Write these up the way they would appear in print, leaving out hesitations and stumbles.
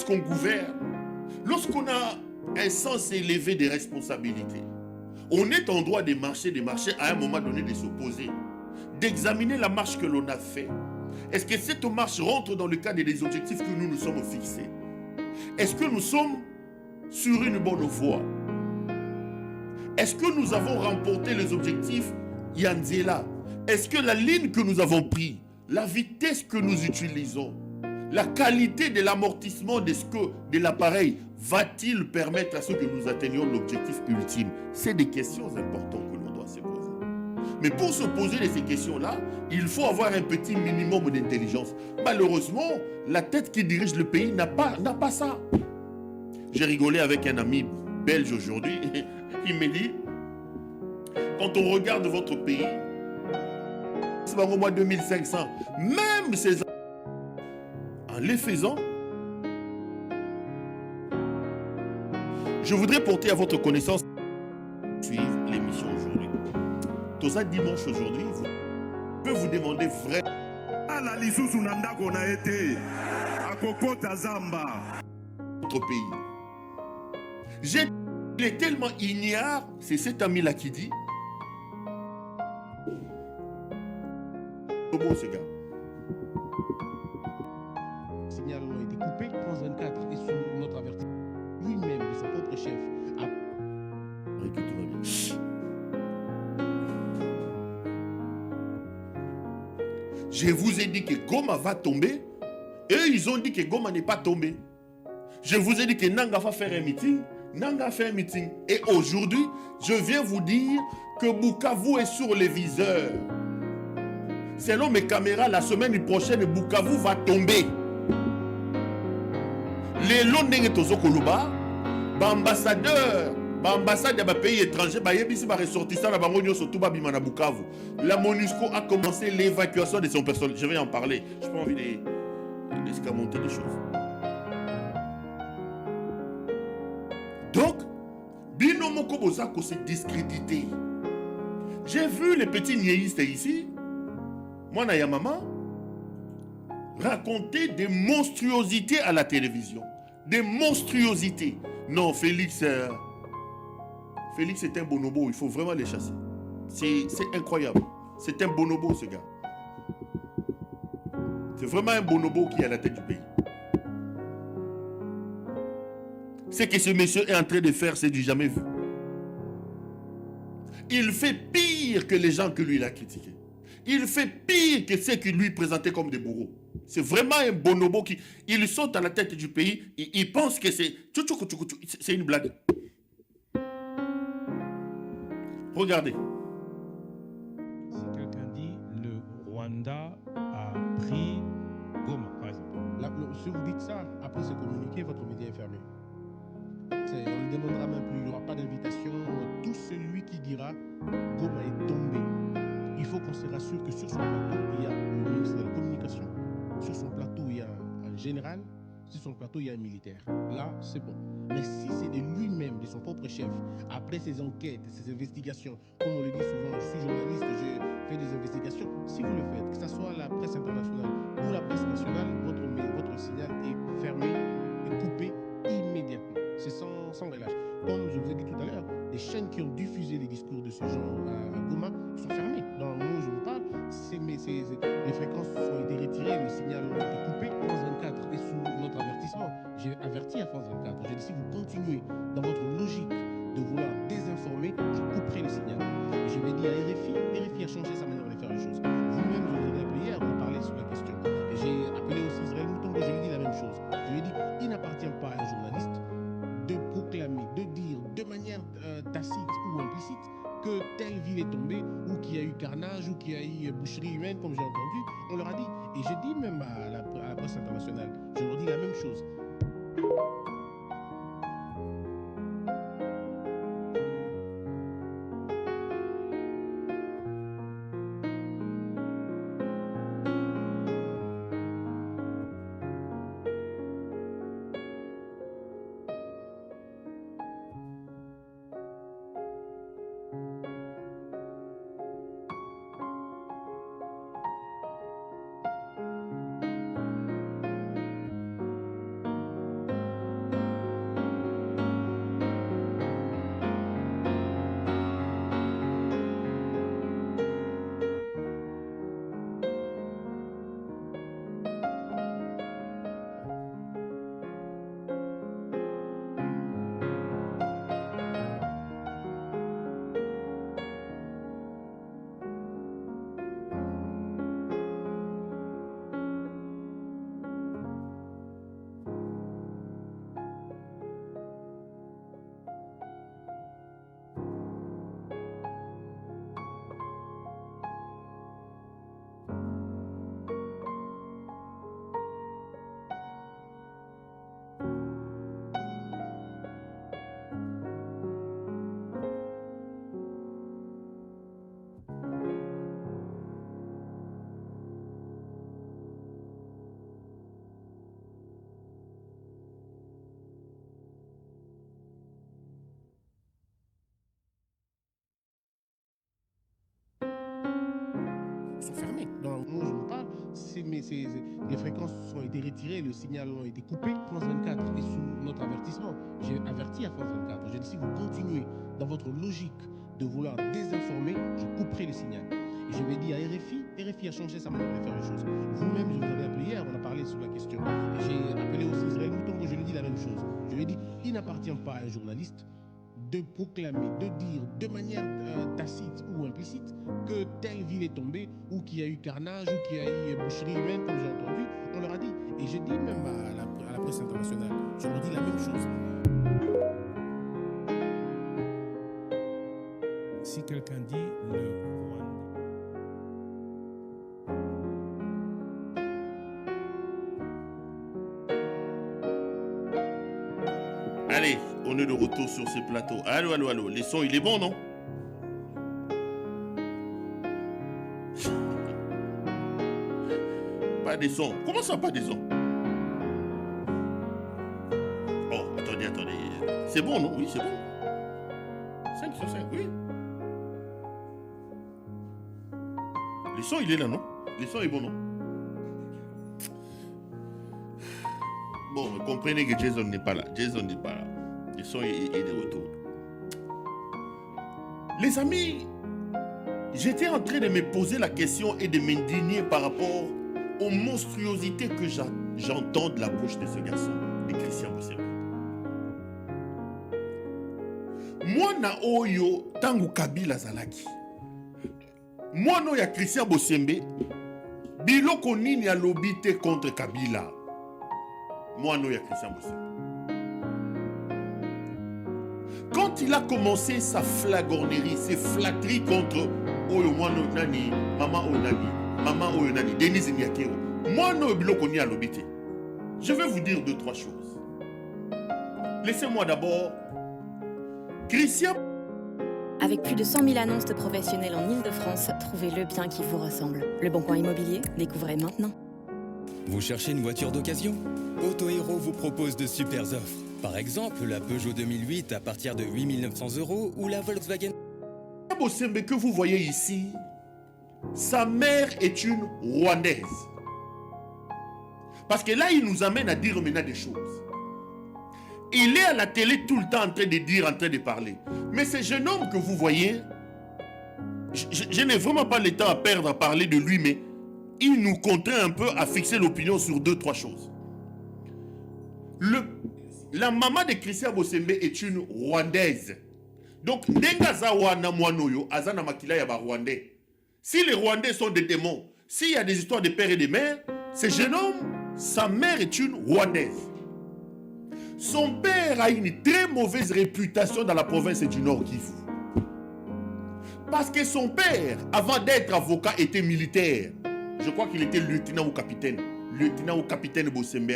lorsqu'on gouverne, lorsqu'on a un sens élevé des responsabilités, on est en droit de marcher à un moment donné, de s'opposer, d'examiner la marche que l'on a fait. Est-ce que cette marche rentre dans le cadre des objectifs que nous nous sommes fixés? Est-ce que nous sommes sur une bonne voie? Est-ce que nous avons remporté les objectifs Yanzela? Est-ce que la ligne que nous avons prise, la vitesse que nous utilisons, la qualité de l'amortissement de l'appareil, va-t-il permettre à ce que nous atteignions l'objectif ultime? C'est des questions importantes que l'on doit se poser. Mais pour se poser ces questions-là, il faut avoir un petit minimum d'intelligence. Malheureusement, la tête qui dirige le pays n'a pas ça. J'ai rigolé avec un ami belge aujourd'hui. Il me dit, quand on regarde votre pays, c'est au moins 2500, même ces en les faisant, je voudrais porter à votre connaissance, suivre l'émission aujourd'hui. Toza dimanche aujourd'hui, je peux vous demander vraiment. Votre pays. Il est tellement ignare, c'est cet ami-là qui dit. Bon, ce gars. Le signal a été coupé, France 24 est sous notre avertissement. Lui-même, de son propre chef, a... Oui, que tout va bien. Je vous ai dit que Goma va tomber. Eux, ils ont dit que Goma n'est pas tombé. Je vous ai dit que Nanga va faire un meeting. Nanga fait un meeting. Et aujourd'hui, je viens vous dire que Bukavu est sur les viseurs. Selon mes caméras, la semaine prochaine, Bukavu va tomber. Les Londres Tozo Koluba, ambassadeur de pays étrangers, la MONUSCO a commencé l'évacuation de son personnel. Je vais en parler. Je n'ai pas envie d'escamonter des choses. Donc, Binomo Kobosako s'est discrédité. J'ai vu les petits niéistes ici, moi Naya Maman, raconter des monstruosités à la télévision. Des monstruosités. Non, Félix est un bonobo, il faut vraiment les chasser. C'est incroyable. C'est un bonobo, ce gars. C'est vraiment un bonobo qui est à la tête du pays. Ce que ce monsieur est en train de faire, c'est du jamais vu. Il fait pire que les gens que lui il a critiqués. Il fait pire que ceux qui lui présentaient comme des bourreaux. C'est vraiment un bonobo qui... Il saute à la tête du pays, il pense que c'est... C'est une blague. Regardez. Si quelqu'un dit le Rwanda a pris Goma, par exemple. Là, si vous dites ça, après ce communiqué, votre média est fermé. On ne demandera même plus, il n'y aura pas d'invitation. Tout celui qui dira Goma est tombé, il faut qu'on se rassure que sur son plateau, il y a le ministre de la Communication. Sur son plateau, il y a un général. Sur son plateau, il y a un militaire. Là, c'est bon. Mais si c'est de lui-même, de son propre chef, après ses enquêtes, ses investigations, comme on le dit souvent, je suis journaliste, je fais des investigations, si vous le faites, que ce soit la presse internationale ou la presse nationale, votre signal est fermé et coupé immédiatement. C'est sans relâche. Comme je vous ai dit tout à l'heure, les chaînes qui ont diffusé les discours de ce genre à Goma sont fermées. Dans le moment où je vous parle, les fréquences ont été retirées, le signal a été coupé. France 24 est sous notre avertissement. J'ai averti à France 24. J'ai dit si vous continuez dans votre logique de vouloir désinformer, je couperai le signal. Et je vais dire à RFI a changé sa manière de faire les choses. Vous-même, vous avez appelé hier, on parlait sur la question. Et j'ai appelé aussi Israël Moutongo, je lui ai dit la même chose. Je lui ai dit, il n'appartient pas à un journaliste de proclamer, de dire de manière tacite ou implicite que telle ville est tombée ou qu'il y a eu carnage ou qu'il y a eu boucherie humaine, comme j'ai entendu. On leur a dit, et je dis même à la presse internationale, je leur dis la même chose. les fréquences ont été retirées, le signal a été coupé. France 24 et sous notre avertissement, j'ai averti à France 24. J'ai dit si vous continuez dans votre logique de vouloir désinformer, je couperai le signal. Et je vais dire à RFI a changé sa manière de faire les choses. Vous-même, je vous avais appelé hier, on a parlé sur la question. Et j'ai appelé aussi Israël Moutongo, je lui ai dit la même chose. Je lui ai dit, il n'appartient pas à un journaliste de proclamer, de dire de manière tacite ou implicite que telle ville est tombée ou qu'il y a eu carnage ou qu'il y a eu boucherie humaine, comme j'ai entendu. On leur a dit. Et je dis même à la presse internationale, je leur dis la même chose. Si quelqu'un dit le Allez, on est de retour sur ce plateau. Allô. Le son, il est bon, non? Pas de son. Comment ça, pas de son? Oh, attendez. C'est bon, non? Oui, c'est bon. 5 sur 5, oui. Le son, il est là, non? Le son est bon, non? Bon, comprenez que Jason n'est pas là. Le son est de retour. Les amis, j'étais en train de me poser la question et de m'indigner par rapport aux monstruosités que j'entends de la bouche de ce garçon, de Christian Bosembe. Moi, na oyo tangu Kabila zalaki. Moi, no ya Christian Bosembe, biloko nini alobi te contre Kabila. Moi, non, il y a Christian Bosembe. Quand il a commencé sa flagornerie, ses flatteries contre Oyo Mwano Nani, Maman Oyo Nani, Denise Nyakero, moi, non, biloko ni alobité. Je vais vous dire 2-3 choses. Laissez-moi d'abord. Christian. Avec plus de 100 000 annonces de professionnels en Ile-de-France, trouvez le bien qui vous ressemble. Le Bon Coin Immobilier, découvrez maintenant. Vous cherchez une voiture d'occasion ? Auto-Héros vous propose de super offres. Par exemple, la Peugeot 2008 à partir de 8 900 € ou la Volkswagen. Bosembe que vous voyez ici, sa mère est une Rwandaise. Parce que là, il nous amène à dire maintenant des choses. Il est à la télé tout le temps en train de dire, en train de parler. Mais ce jeune homme que vous voyez, je n'ai vraiment pas le temps à perdre à parler de lui, mais il nous contraint un peu à fixer l'opinion sur 2-3 choses. La maman de Christian Bosembe est une Rwandaise. Donc, si les Rwandais sont des démons, s'il y a des histoires de père et de mère, ce jeune homme, sa mère est une Rwandaise. Son père a une très mauvaise réputation dans la province du Nord Kivu. Parce que son père, avant d'être avocat, était militaire. Je crois qu'il était lieutenant ou capitaine Bosembe.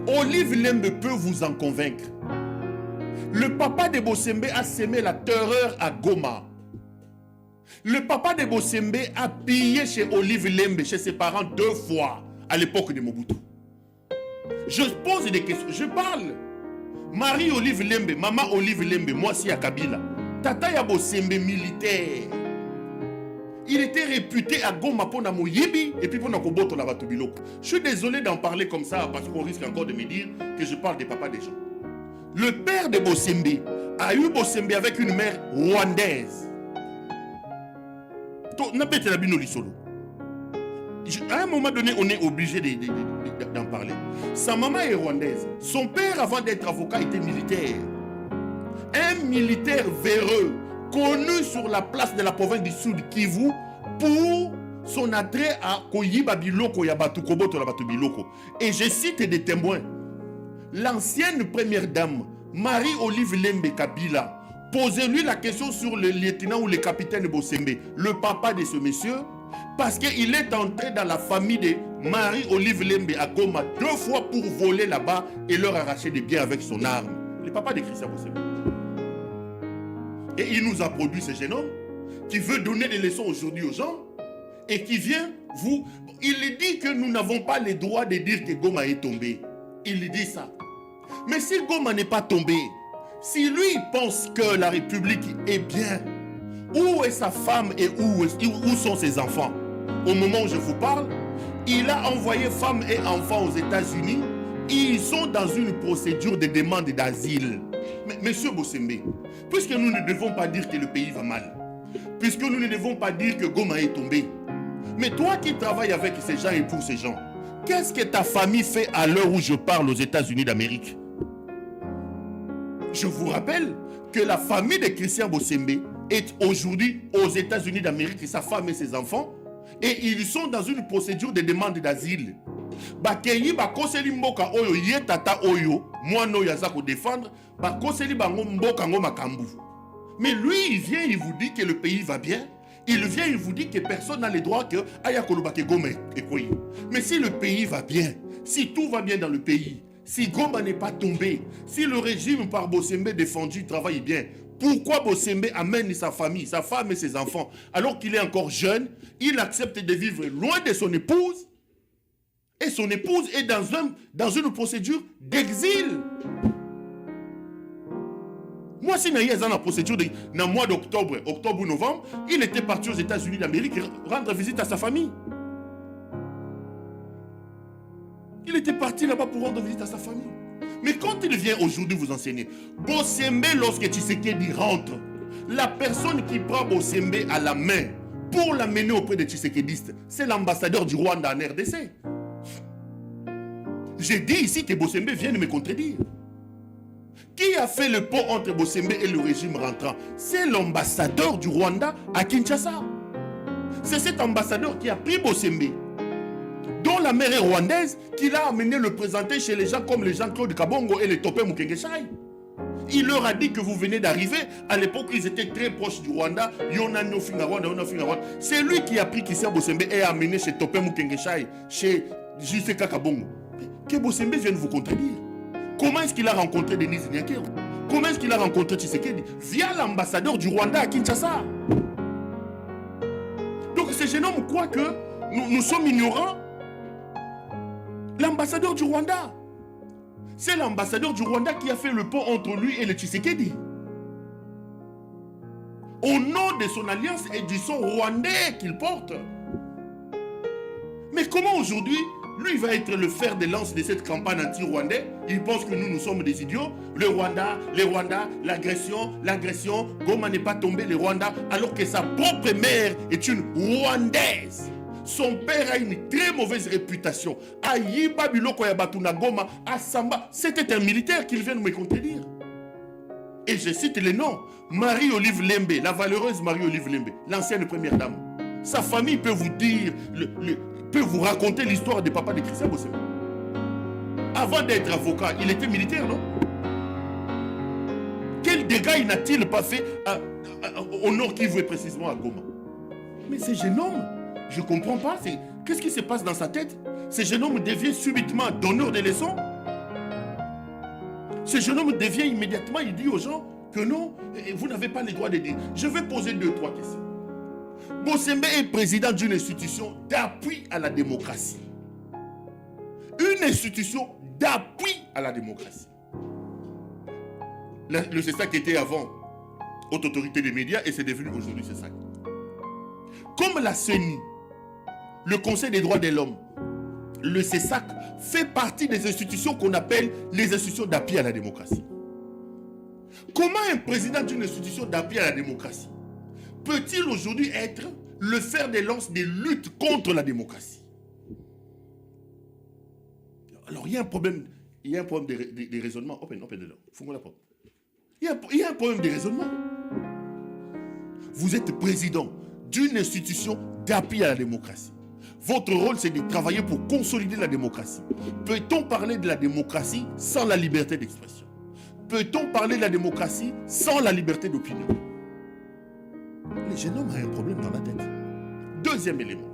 Olive Lembe peut vous en convaincre. Le papa de Bosembe a semé la terreur à Goma. Le papa de Bosembe a pillé chez Olive Lembe, chez ses parents 2 fois à l'époque de Mobutu. Je pose des questions, je parle. Marie Olive Lembe, maman Olive Lembe, moi si à Kabila. Tata ya Bosembe militaire. Il était réputé à Goma pour Moyibi et puis pour Nakoboto la Batubiloko. Je suis désolé d'en parler comme ça parce qu'on risque encore de me dire que je parle des papas des gens. Le père de Bosembe a eu Bosembe avec une mère rwandaise. À un moment donné, on est obligé d'en parler. Sa maman est rwandaise. Son père, avant d'être avocat, était militaire. Un militaire véreux, connu sur la place de la province du Sud Kivu pour son attrait à Koyiba Biloko Yabatu Koboto Labatu Biloko. Et je cite des témoins. L'ancienne première dame, Marie-Olive Lembe Kabila, posez-lui la question sur le lieutenant ou le capitaine Bosembe, le papa de ce monsieur, parce qu'il est entré dans la famille de Marie-Olive Lembe à Goma 2 fois pour voler là-bas et leur arracher des biens avec son arme. Le papa de Christian Bosembe. Et il nous a produit ce jeune homme qui veut donner des leçons aujourd'hui aux gens et qui vient vous... Il dit que nous n'avons pas le droit de dire que Goma est tombé. Il dit ça. Mais si Goma n'est pas tombé, si lui pense que la République est bien, où est sa femme et où sont ses enfants? Au moment où je vous parle, Il a envoyé femmes et enfants aux États-Unis. Ils sont dans une procédure de demande d'asile. Mais monsieur Bossembe, puisque nous ne devons pas dire que le pays va mal, puisque nous ne devons pas dire que Goma est tombé, mais toi qui travailles avec ces gens et pour ces gens, qu'est-ce que ta famille fait à l'heure où je parle aux États-Unis d'Amérique? Je vous rappelle que la famille de Christian Bossembe est aujourd'hui aux États-Unis d'Amérique, sa femme et ses enfants, et ils sont dans une procédure de demande d'asile. Bakeyi bakoseli mboka oyo ye tata oyo mwana oyo aza ko défendre bakoseli bango mboka ngo makambu. Mais lui il vient, il vous dit que le pays va bien. Il vient, il vous dit que personne n'a le droit que aya koloba ke Goma ekoyi. Mais si le pays va bien, si tout va bien dans le pays, si Goma n'est pas tombé, si le régime par Bossembe défendu travaille bien, pourquoi Bossembe amène sa famille, sa femme et ses enfants, alors qu'il est encore jeune, il accepte de vivre loin de son épouse, et son épouse est dans une procédure d'exil. Moi, si il y a une procédure dans le mois d'octobre, octobre ou novembre, il était parti aux États-Unis d'Amérique rendre visite à sa famille. Il était parti là-bas pour rendre visite à sa famille. Mais quand il vient aujourd'hui vous enseigner, Bossembe, lorsque Tshisekedi rentre, la personne qui prend Bossembe à la main pour l'amener auprès des Tshisekedistes, c'est l'ambassadeur du Rwanda en RDC. J'ai dit ici que Bossembe vient de me contredire. Qui a fait le pont entre Bossembe et le régime rentrant? C'est l'ambassadeur du Rwanda à Kinshasa. C'est cet ambassadeur qui a pris Bossembe, dont la mère est rwandaise, qui l'a amené le présenter chez les gens comme les Jean-Claude Kabongo et les Topé Mukengeshai. Il leur a dit que vous venez d'arriver. À l'époque, ils étaient très proches du Rwanda. C'est lui qui a pris Christian Bossembe et a amené chez Topé Mukengeshai, chez J.C.K. Kabongo. Que Bossembe vienne vous contredire. Comment est-ce qu'il a rencontré Denise Nyakero? Comment est-ce qu'il a rencontré Tshisekedi? Via l'ambassadeur du Rwanda à Kinshasa. Donc ce jeune homme croit que nous sommes ignorants. L'ambassadeur du Rwanda. C'est l'ambassadeur du Rwanda qui a fait le pont entre lui et le Tshisekedi. Au nom de son alliance et du son rwandais qu'il porte. Mais comment aujourd'hui, lui va être le fer de lance de cette campagne anti-rwandais? Il pense que nous sommes des idiots. Le Rwanda, l'agression, Goma n'est pas tombé, le Rwanda, alors que sa propre mère est une Rwandaise. Son père a une très mauvaise réputation. À Yiba Biloko Yabatuna Goma, à Samba, c'était un militaire qu'il vient de me contredire. Et je cite les noms. Marie-Olive Lembe, la valeureuse Marie-Olive Lembe, l'ancienne première dame. Sa famille peut vous dire, peut vous raconter l'histoire des papas de Christian Bossembe. Avant d'être avocat, il était militaire, non? Quel dégâts n'a-t-il pas fait au Nord Kivu et précisément à Goma? Mais ce jeune homme, je ne comprends pas. Qu'est-ce qui se passe dans sa tête? Ce jeune homme devient subitement donneur de leçons. Ce jeune homme devient immédiatement, il dit aux gens que non, vous n'avez pas le droit de dire. Je vais poser 2-3 questions. Bossembe est président d'une institution d'appui à la démocratie. Une institution d'appui à la démocratie. Le CESAC était avant Haute Autorité des Médias et c'est devenu aujourd'hui CESAC. Comme la CENI, le Conseil des droits de l'homme, le CESAC fait partie des institutions qu'on appelle les institutions d'appui à la démocratie. Comment un président d'une institution d'appui à la démocratie peut-il aujourd'hui être le fer de lance des luttes contre la démocratie? Alors il y a un problème de raisonnement. Open il y a un problème de raisonnement. Vous êtes président d'une institution d'appui à la démocratie. Votre rôle, c'est de travailler pour consolider la démocratie. Peut-on parler de la démocratie sans la liberté d'expression? Peut-on parler de la démocratie sans la liberté d'opinion? Le jeune homme a un problème dans la tête. Deuxième élément.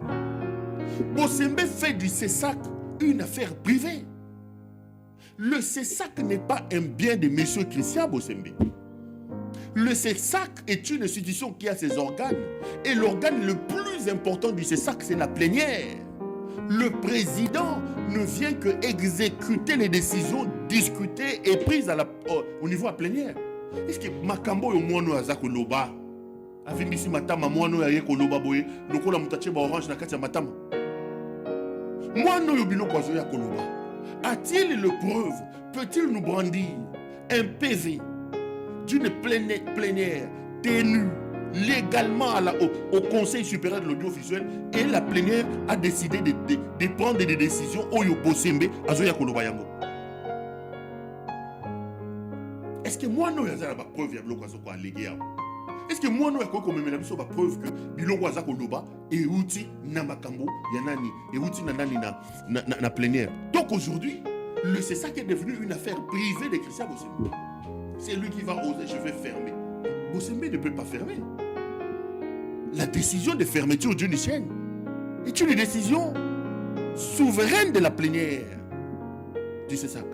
Bossembe fait du CESAC une affaire privée. Le CESAC n'est pas un bien de M. Christian Bossembe. Le CESAC est une institution qui a ses organes. Et l'organe le plus important du CESAC, c'est la plénière. Le président ne vient que exécuter les décisions discutées et prises au niveau à plénière. Est-ce que Makambo est moins azako loba? Avimisi matama moano ya yeko loba boye, lokola mutache ba orange na kati ya matama. Moi, nous, biloko azoya koloba. A-t-il le preuve? Peut-il nous brandir un PV d'une plénière tenue légalement au Conseil supérieur de l'audiovisuel et la plénière a décidé de prendre des décisions Oyo Bosembe azoya koloba yango? Est-ce que moi, nous, avons la preuve de allégué? Est-ce que moi, nous, avons la preuve que biloko aza koloba et outi na makambo yanani et outi nanani na plénière? Donc aujourd'hui, c'est ça qui est devenu une affaire privée de Christian Bosembe. C'est lui qui va oser, je vais fermer. Bosembe ne peut pas fermer. La décision de fermeture d'une chaîne est une décision souveraine de la plénière du CESAC.